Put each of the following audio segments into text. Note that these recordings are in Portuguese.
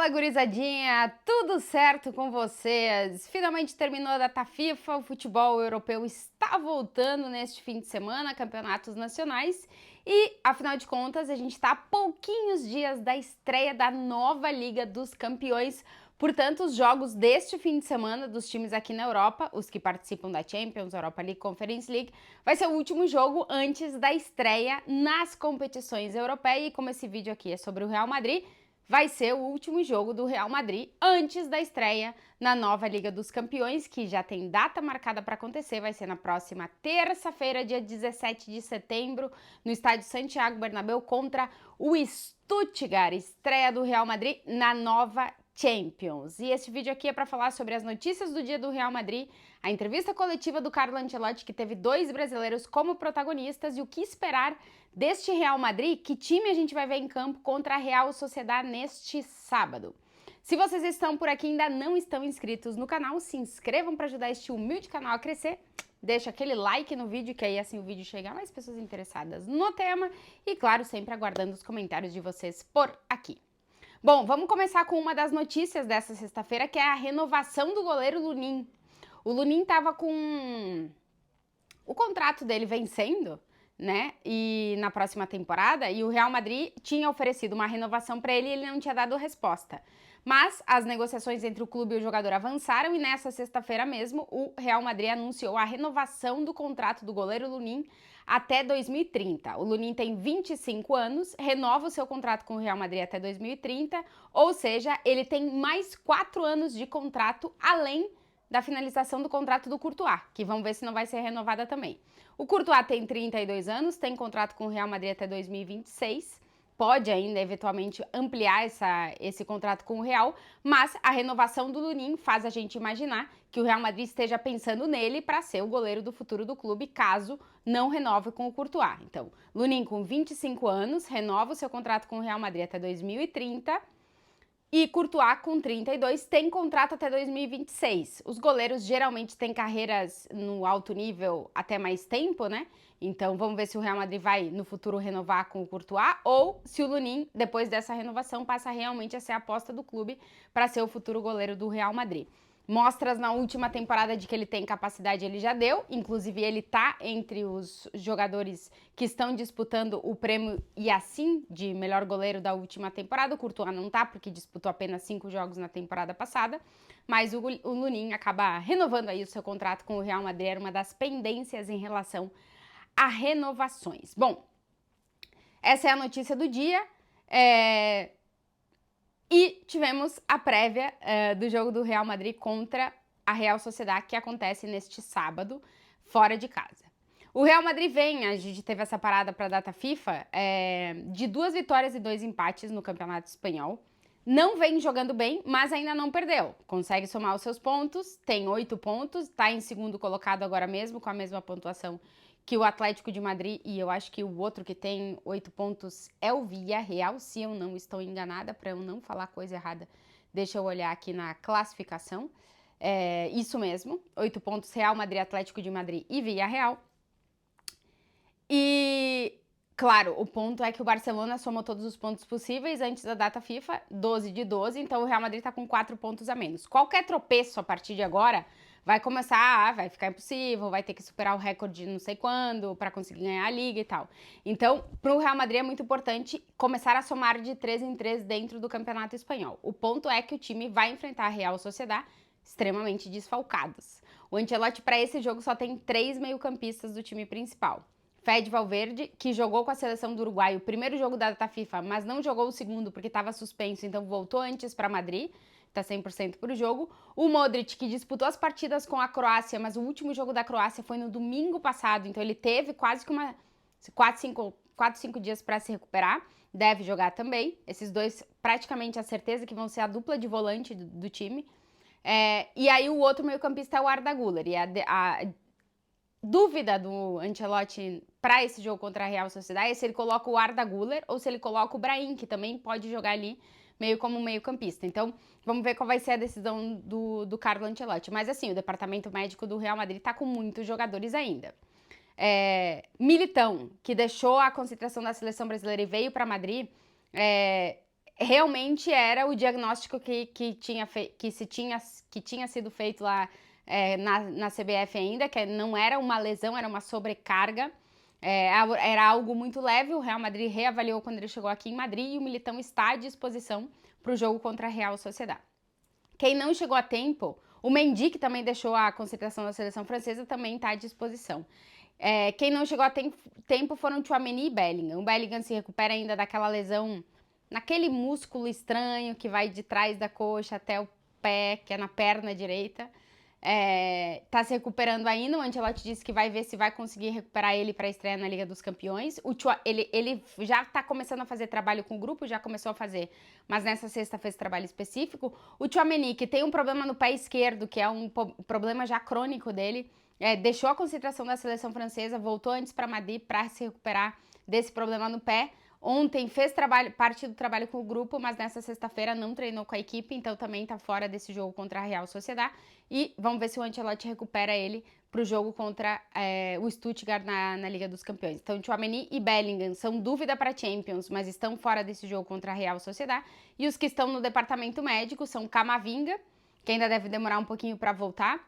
Fala, gurizadinha! Tudo certo com vocês? Finalmente terminou a data FIFA, o futebol europeu está voltando neste fim de semana, campeonatos nacionais, e, afinal de contas, a gente está a pouquinhos dias da estreia da nova Liga dos Campeões. Portanto, os jogos deste fim de semana dos times aqui na Europa, os que participam da Champions, Europa League, Conference League, vai ser o último jogo antes da estreia nas competições europeias. E como esse vídeo aqui é sobre o Real Madrid, vai ser o último jogo do Real Madrid antes da estreia na nova Liga dos Campeões, que já tem data marcada para acontecer, vai ser na próxima terça-feira, dia 17 de setembro, no estádio Santiago Bernabéu contra o Stuttgart, estreia do Real Madrid na nova Champions. E esse vídeo aqui é para falar sobre as notícias do dia do Real Madrid, a entrevista coletiva do Carlo Ancelotti, que teve 2 brasileiros como protagonistas, e o que esperar deste Real Madrid, que time a gente vai ver em campo contra a Real Sociedad neste sábado. Se vocês estão por aqui e ainda não estão inscritos no canal, se inscrevam para ajudar este humilde canal a crescer. Deixa aquele like no vídeo, que aí assim o vídeo chega a mais pessoas interessadas no tema. E claro, sempre aguardando os comentários de vocês por aqui. Bom, vamos começar com uma das notícias dessa sexta-feira, que é a renovação do goleiro Lunin. O Lunin estava com o contrato dele vencendo, né, e na próxima temporada, e o Real Madrid tinha oferecido uma renovação para ele e ele não tinha dado resposta. Mas as negociações entre o clube e o jogador avançaram e nessa sexta-feira mesmo o Real Madrid anunciou a renovação do contrato do goleiro Lunin até 2030. O Lunin tem 25 anos, renova o seu contrato com o Real Madrid até 2030, ou seja, ele tem mais 4 anos de contrato além da finalização do contrato do Courtois, que vamos ver se não vai ser renovada também. O Courtois tem 32 anos, tem contrato com o Real Madrid até 2026, pode ainda eventualmente ampliar esse contrato com o Real, mas a renovação do Lunin faz a gente imaginar que o Real Madrid esteja pensando nele para ser o goleiro do futuro do clube, caso não renove com o Courtois. Então, Lunin com 25 anos, renova o seu contrato com o Real Madrid até 2030, e Courtois, com 32, tem contrato até 2026. Os goleiros geralmente têm carreiras no alto nível até mais tempo, né? Então vamos ver se o Real Madrid vai no futuro renovar com o Courtois ou se o Lunin, depois dessa renovação, passa realmente a ser a aposta do clube para ser o futuro goleiro do Real Madrid. Mostras na última temporada de que ele tem capacidade, ele já deu. Inclusive, ele tá entre os jogadores que estão disputando o prêmio Yassin de melhor goleiro da última temporada. O Courtois não tá, porque disputou apenas 5 jogos na temporada passada. Mas o Lunin acaba renovando aí o seu contrato com o Real Madrid. Era uma das pendências em relação a renovações. Bom, essa é a notícia do dia. E tivemos a prévia do jogo do Real Madrid contra a Real Sociedad, que acontece neste sábado, fora de casa. O Real Madrid a gente teve essa parada para a data FIFA, de 2 vitórias e 2 empates no Campeonato Espanhol. Não vem jogando bem, mas ainda não perdeu. Consegue somar os seus pontos, tem 8 pontos, está em segundo colocado agora mesmo, com a mesma pontuação que o Atlético de Madrid, e eu acho que o outro que tem 8 pontos é o Villarreal, se eu não estou enganada, para eu não falar coisa errada, deixa eu olhar aqui na classificação. Isso mesmo, 8 pontos, Real Madrid, Atlético de Madrid e Villarreal. E, claro, o ponto é que o Barcelona somou todos os pontos possíveis antes da data FIFA, 12 de 12, então o Real Madrid está com 4 pontos a menos. Qualquer tropeço a partir de agora vai ficar impossível, vai ter que superar o recorde de não sei quando para conseguir ganhar a Liga e tal. Então, para o Real Madrid é muito importante começar a somar de 3 em 3 dentro do Campeonato Espanhol. O ponto é que o time vai enfrentar a Real Sociedad extremamente desfalcados. O Ancelotti, para esse jogo, só tem 3 meio-campistas do time principal. Fede Valverde, que jogou com a seleção do Uruguai o primeiro jogo da data FIFA, mas não jogou o segundo porque estava suspenso, então voltou antes para Madrid, tá 100% para o jogo. O Modric, que disputou as partidas com a Croácia, mas o último jogo da Croácia foi no domingo passado, então ele teve quase que 4, 5 dias para se recuperar, deve jogar também. Esses dois, praticamente a certeza que vão ser a dupla de volante do time. E aí o outro meio-campista é o Arda Güler, e a dúvida do Ancelotti para esse jogo contra a Real Sociedad é se ele coloca o Arda Güler ou se ele coloca o Brahim, que também pode jogar ali meio como meio-campista. Então, vamos ver qual vai ser a decisão do Carlo Ancelotti. Mas assim, o departamento médico do Real Madrid tá com muitos jogadores ainda. Militão, que deixou a concentração da seleção brasileira e veio para Madrid, realmente era o diagnóstico que tinha sido feito lá na CBF ainda, que não era uma lesão, era uma sobrecarga. Era algo muito leve. O Real Madrid reavaliou quando ele chegou aqui em Madrid e o Militão está à disposição para o jogo contra a Real Sociedad. Quem não chegou a tempo, o Mendy, que também deixou a concentração da seleção francesa, também está à disposição. Quem não chegou a tempo foram Tchouaméni e Bellingham. O Bellingham se recupera ainda daquela lesão naquele músculo estranho que vai de trás da coxa até o pé, que é na perna direita. Tá se recuperando ainda. O Ancelotti disse que vai ver se vai conseguir recuperar ele para a estreia na Liga dos Campeões. Ele já tá começando a fazer trabalho com o grupo, já começou a fazer, mas nessa sexta fez trabalho específico. O Tchouaméni, que tem um problema no pé esquerdo, que é um problema já crônico dele, deixou a concentração da seleção francesa, voltou antes para Madrid para se recuperar desse problema no pé. Ontem fez parte do trabalho com o grupo, mas nessa sexta-feira não treinou com a equipe, então também está fora desse jogo contra a Real Sociedad. E vamos ver se o Ancelotti recupera ele para o jogo contra o Stuttgart na Liga dos Campeões. Então, Tchouaméni e Bellingham são dúvida para Champions, mas estão fora desse jogo contra a Real Sociedad. E os que estão no departamento médico são Camavinga, que ainda deve demorar um pouquinho para voltar,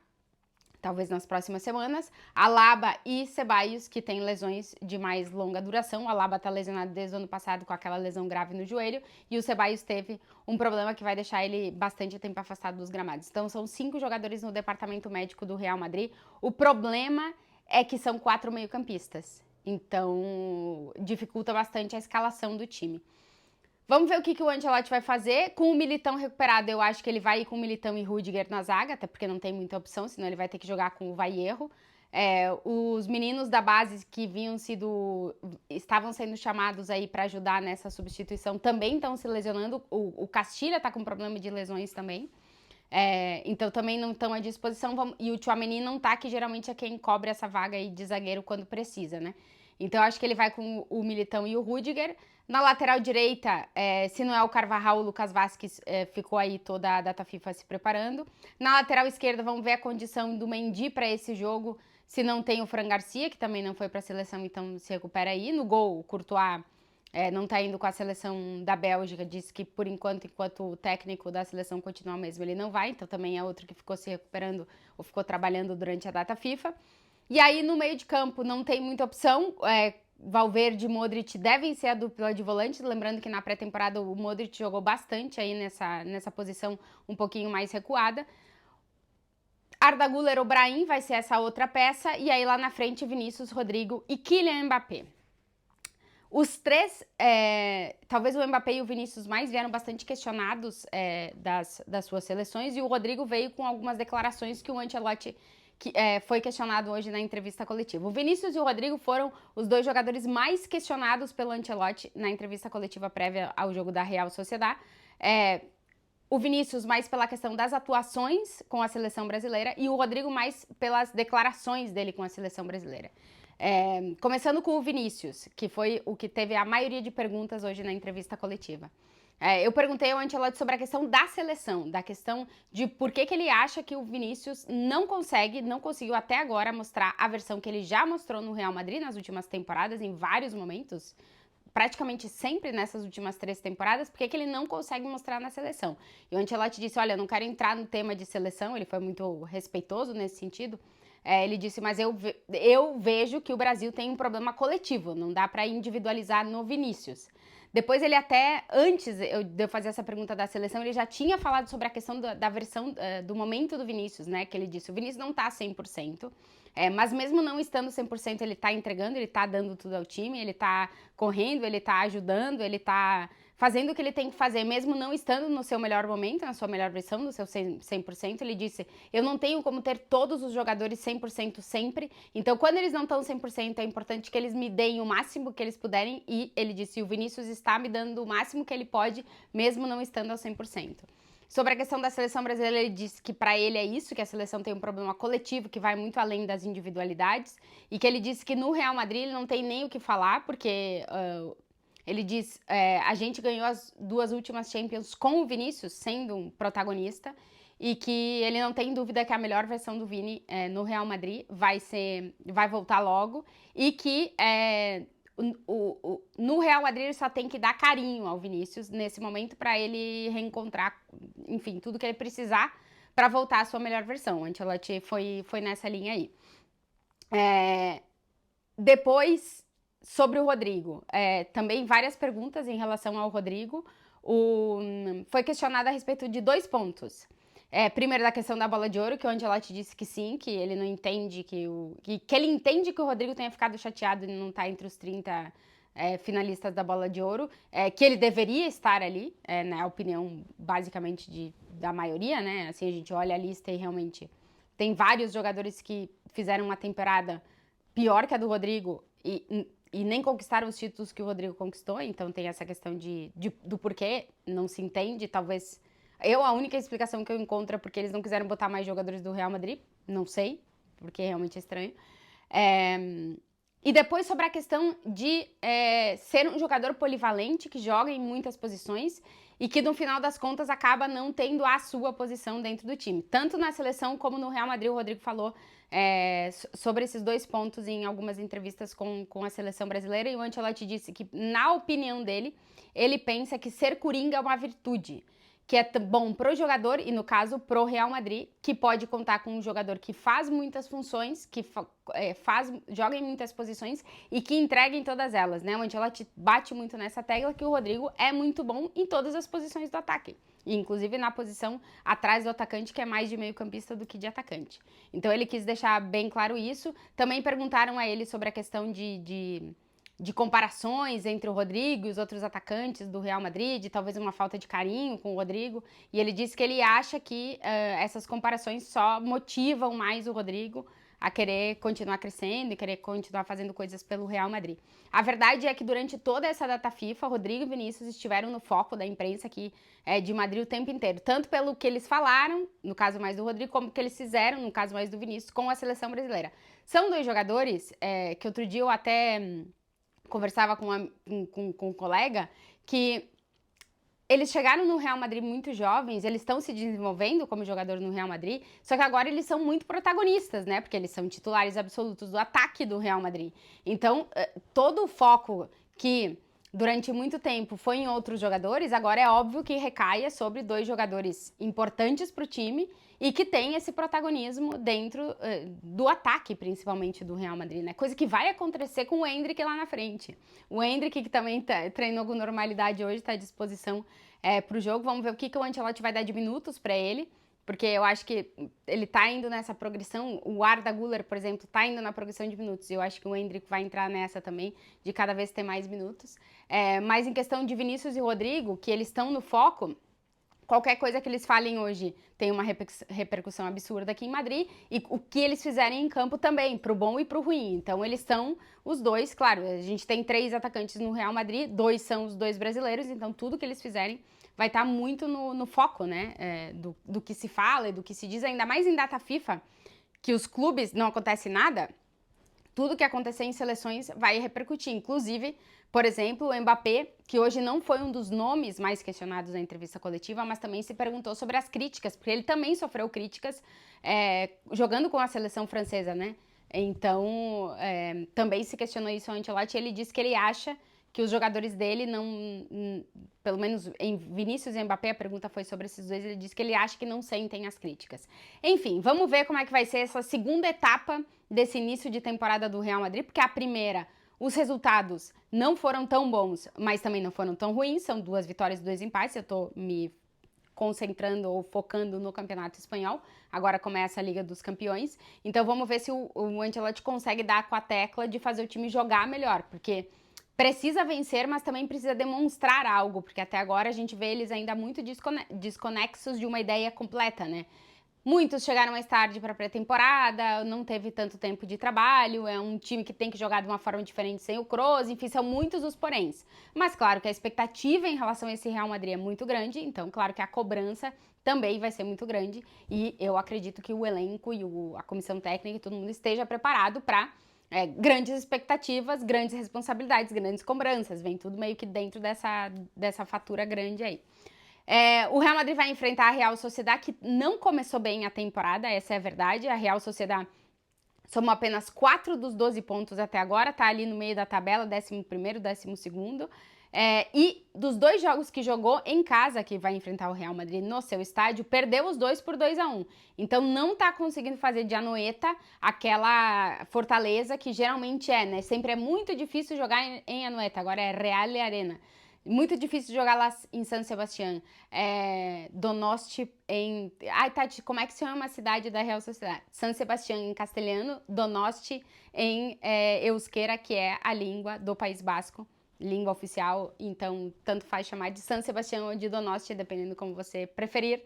talvez nas próximas semanas, Alaba e Ceballos, que tem lesões de mais longa duração. O Alaba está lesionado desde o ano passado com aquela lesão grave no joelho, e o Ceballos teve um problema que vai deixar ele bastante tempo afastado dos gramados. Então são 5 jogadores no departamento médico do Real Madrid. O problema é que são 4 meio-campistas, então dificulta bastante a escalação do time. Vamos ver o que o Ancelotti vai fazer. Com o Militão recuperado, eu acho que ele vai ir com o Militão e Rudiger na zaga, até porque não tem muita opção, senão ele vai ter que jogar com o Vallejo. Os meninos da base que estavam sendo chamados aí para ajudar nessa substituição também estão se lesionando. O Castilha tá com problema de lesões também. Então também não estão à disposição. E o Tchouaméni não tá, que geralmente é quem cobre essa vaga aí de zagueiro quando precisa, né? Então acho que ele vai com o Militão e o Rudiger. Na lateral direita, se não é o Carvajal, o Lucas Vázquez ficou aí toda a data FIFA se preparando. Na lateral esquerda, vamos ver a condição do Mendy para esse jogo. Se não tem o Fran Garcia, que também não foi para a seleção, então se recupera aí. No gol, o Courtois não está indo com a seleção da Bélgica, disse que por enquanto o técnico da seleção continua o mesmo, ele não vai. Então também é outro que ficou se recuperando ou ficou trabalhando durante a data FIFA. E aí no meio de campo não tem muita opção. Valverde e Modric devem ser a dupla de volantes, lembrando que na pré-temporada o Modric jogou bastante aí nessa posição um pouquinho mais recuada. Arda Güler ou Brahim vai ser essa outra peça, e aí lá na frente Vinícius, Rodrigo e Kylian Mbappé. Os três, talvez o Mbappé e o Vinícius mais vieram bastante questionados das suas seleções, e o Rodrigo veio com algumas declarações que o Ancelotti foi questionado hoje na entrevista coletiva. O Vinícius e o Rodrigo foram os 2 jogadores mais questionados pelo Ancelotti na entrevista coletiva prévia ao jogo da Real Sociedad. O Vinícius mais pela questão das atuações com a seleção brasileira e o Rodrigo mais pelas declarações dele com a seleção brasileira. Começando com o Vinícius, que foi o que teve a maioria de perguntas hoje na entrevista coletiva. Eu perguntei ao Ancelotti sobre a questão da seleção, da questão de por que ele acha que o Vinícius não conseguiu até agora mostrar a versão que ele já mostrou no Real Madrid nas últimas temporadas, em vários momentos, praticamente sempre nessas últimas 3 temporadas, por que ele não consegue mostrar na seleção. E o Ancelotti disse, olha, eu não quero entrar no tema de seleção, ele foi muito respeitoso nesse sentido. Ele disse, mas eu vejo que o Brasil tem um problema coletivo, não dá para individualizar no Vinícius. Depois ele até, antes de eu fazer essa pergunta da seleção, ele já tinha falado sobre a questão da versão, do momento do Vinícius, né? Que ele disse, o Vinícius não tá 100%, mas mesmo não estando 100%, ele tá entregando, ele tá dando tudo ao time, ele tá correndo, ele tá ajudando, ele tá fazendo o que ele tem que fazer, mesmo não estando no seu melhor momento, na sua melhor versão, no seu 100%. Ele disse, eu não tenho como ter todos os jogadores 100% sempre, então quando eles não estão 100%, é importante que eles me deem o máximo que eles puderem, e ele disse, o Vinícius está me dando o máximo que ele pode, mesmo não estando ao 100%. Sobre a questão da seleção brasileira, ele disse que para ele é isso, que a seleção tem um problema coletivo que vai muito além das individualidades, e que ele disse que no Real Madrid ele não tem nem o que falar, porque ele diz, a gente ganhou as 2 últimas Champions com o Vinícius sendo um protagonista, e que ele não tem dúvida que a melhor versão do Vini no Real Madrid vai voltar logo, e que no Real Madrid ele só tem que dar carinho ao Vinícius nesse momento para ele reencontrar, enfim, tudo que ele precisar para voltar à sua melhor versão. O Ancelotti foi nessa linha aí. Depois, sobre o Rodrigo, também várias perguntas em relação ao Rodrigo. Foi questionado a respeito de 2 pontos. Primeiro, da questão da bola de ouro, que o Ancelotti disse que sim, que ele não entende que ele entende que o Rodrigo tenha ficado chateado e não estar entre os 30 finalistas da bola de ouro, que ele deveria estar ali, na opinião basicamente da maioria, né? Assim, a gente olha a lista e realmente tem vários jogadores que fizeram uma temporada pior que a do Rodrigo e nem conquistaram os títulos que o Rodrigo conquistou, então tem essa questão do porquê, não se entende, talvez. A única explicação que eu encontro é porque eles não quiseram botar mais jogadores do Real Madrid, não sei, porque realmente é estranho. E depois sobre a questão de ser um jogador polivalente, que joga em muitas posições e que no final das contas acaba não tendo a sua posição dentro do time. Tanto na seleção como no Real Madrid, o Rodrigo falou sobre esses 2 pontos em algumas entrevistas com a seleção brasileira, e o Ancelotti disse que, na opinião dele, ele pensa que ser coringa é uma virtude, que é bom pro jogador, e no caso pro Real Madrid, que pode contar com um jogador que faz muitas funções, que joga em muitas posições e que entrega em todas elas, né? O Ancelotti bate muito nessa tecla que o Rodrigo é muito bom em todas as posições do ataque, inclusive na posição atrás do atacante, que é mais de meio campista do que de atacante. Então ele quis deixar bem claro isso. Também perguntaram a ele sobre a questão de comparações entre o Rodrigo e os outros atacantes do Real Madrid, talvez uma falta de carinho com o Rodrigo, e ele disse que ele acha que essas comparações só motivam mais o Rodrigo a querer continuar crescendo e querer continuar fazendo coisas pelo Real Madrid. A verdade é que durante toda essa data FIFA, Rodrigo e Vinícius estiveram no foco da imprensa aqui de Madrid o tempo inteiro, tanto pelo que eles falaram, no caso mais do Rodrigo, como que eles fizeram, no caso mais do Vinícius, com a seleção brasileira. São 2 jogadores que outro dia eu até conversava com um colega, que eles chegaram no Real Madrid muito jovens, eles estão se desenvolvendo como jogador no Real Madrid, só que agora eles são muito protagonistas, né? Porque eles são titulares absolutos do ataque do Real Madrid. Então, todo o foco que durante muito tempo foi em outros jogadores, agora é óbvio que recaia sobre 2 jogadores importantes para o time e que tem esse protagonismo dentro do ataque, principalmente do Real Madrid, né? Coisa que vai acontecer com o Endrick lá na frente. O Endrick, que também treinou com normalidade hoje, está à disposição para o jogo. Vamos ver o que o Ancelotti vai dar de minutos para ele, porque eu acho que ele tá indo nessa progressão. O Arda Güler, por exemplo, tá indo na progressão de minutos, e eu acho que o Endrick vai entrar nessa também, de cada vez ter mais minutos. Mas em questão de Vinícius e Rodrigo, que eles estão no foco, qualquer coisa que eles falem hoje tem uma repercussão absurda aqui em Madrid, e o que eles fizerem em campo também, pro bom e pro ruim. Então eles são os 2, claro, a gente tem 3 atacantes no Real Madrid, 2 são os 2 brasileiros, então tudo que eles fizerem vai estar muito no foco, né, do que se fala e do que se diz, ainda mais em data FIFA, que os clubes não acontece nada. Tudo que acontecer em seleções vai repercutir, inclusive, por exemplo, o Mbappé, que hoje não foi um dos nomes mais questionados na entrevista coletiva, mas também se perguntou sobre as críticas, porque ele também sofreu críticas jogando com a seleção francesa, né? Então, também se questionou isso ao Ancelotti, e ele disse que ele acha que os jogadores dele não, pelo menos em Vinícius e Mbappé, a pergunta foi sobre esses 2, ele disse que ele acha que não sentem as críticas. Enfim, vamos ver como é que vai ser essa segunda etapa desse início de temporada do Real Madrid, porque a primeira, os resultados não foram tão bons, mas também não foram tão ruins, são 2 vitórias e 2 empates, eu tô me concentrando ou focando no Campeonato Espanhol, agora começa a Liga dos Campeões, então vamos ver se o Ancelotti consegue dar com a tecla de fazer o time jogar melhor, porque precisa vencer, mas também precisa demonstrar algo, porque até agora a gente vê eles ainda muito desconexos de uma ideia completa, né? Muitos chegaram mais tarde para a pré-temporada, não teve tanto tempo de trabalho, é um time que tem que jogar de uma forma diferente sem o Kroos, enfim, são muitos os poréns. Mas claro que a expectativa em relação a esse Real Madrid é muito grande, então claro que a cobrança também vai ser muito grande, e eu acredito que o elenco e a comissão técnica e todo mundo esteja preparado para grandes expectativas, grandes responsabilidades, grandes cobranças, vem tudo meio que dentro dessa fatura grande aí. O Real Madrid vai enfrentar a Real Sociedad, que não começou bem a temporada, essa é a verdade. A Real Sociedad Somou apenas 4 dos 12 pontos até agora, tá ali no meio da tabela, 11º, 12º. E dos 2 jogos que jogou em casa, que vai enfrentar o Real Madrid no seu estádio, perdeu os 2 por 2-1. Então não tá conseguindo fazer de Anoeta aquela fortaleza que geralmente é, né? Sempre é muito difícil jogar em Anoeta, agora é Real Arena. Muito difícil jogar lá em San Sebastián. Donosti em... Ai, Tati, como é que se chama a cidade da Real Sociedade? San Sebastián em castelhano, Donosti em euskera, que é a língua do País Basco, língua oficial. Então, tanto faz chamar de San Sebastián ou de Donosti, dependendo como você preferir.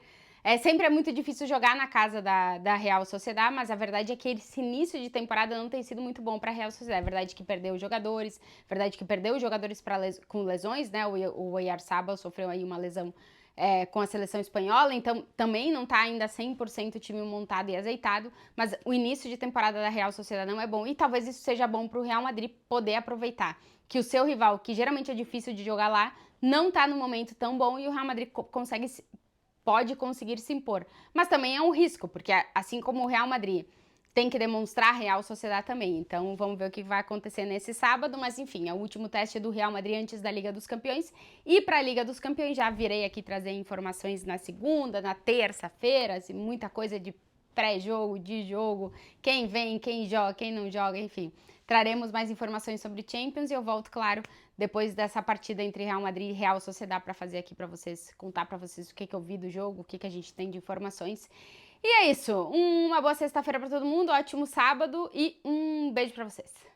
Sempre é muito difícil jogar na casa da Real Sociedade, mas a verdade é que esse início de temporada não tem sido muito bom para a Real Sociedade. A verdade é que perdeu jogadores, com lesões, né? O Oyarzabal sofreu aí uma lesão com a seleção espanhola, então também não tá ainda 100% o time montado e azeitado, mas o início de temporada da Real Sociedade não é bom, e talvez isso seja bom para o Real Madrid poder aproveitar que o seu rival, que geralmente é difícil de jogar lá, não tá no momento tão bom e o Real Madrid pode conseguir se impor. Mas também é um risco, porque assim como o Real Madrid tem que demonstrar a Real Sociedade também. Então vamos ver o que vai acontecer nesse sábado, mas enfim, é o último teste do Real Madrid antes da Liga dos Campeões. E para a Liga dos Campeões já virei aqui trazer informações na segunda, na terça-feira, assim, muita coisa de pré-jogo, de jogo, quem vem, quem joga, quem não joga, enfim. Traremos mais informações sobre Champions e eu volto, claro, depois dessa partida entre Real Madrid e Real Sociedade para fazer aqui para vocês, contar para vocês o que eu vi do jogo, o que a gente tem de informações. E é isso. Uma boa sexta-feira para todo mundo, ótimo sábado e um beijo para vocês.